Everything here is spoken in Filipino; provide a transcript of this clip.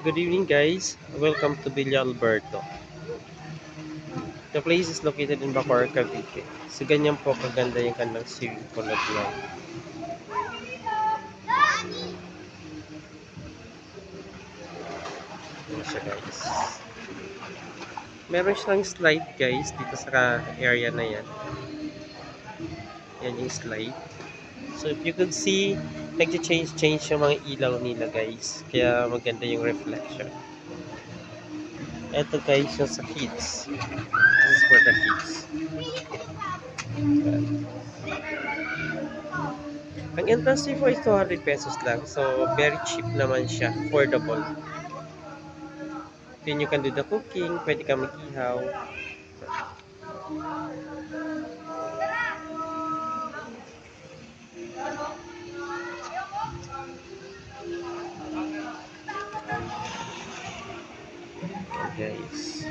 Good evening, guys. Welcome to Villa Alberto. The place is located in Bacoor, Cavite. So, ganyan po kaganda yung kanilang swimming pool at yan. Yan siya, guys. Meron siyang slide, guys, dito sa area na yan. Yan yung slide. So, if you could see, nag-change yung mga ilaw nila, guys. Kaya maganda yung reflection. Ito, guys, yung sa kids. This is for the kids. Ang entrance fee po is 200 pesos lang. So, very cheap naman siya. Affordable. Then you can do the cooking. Pwede ka mag-ihaw. Guys.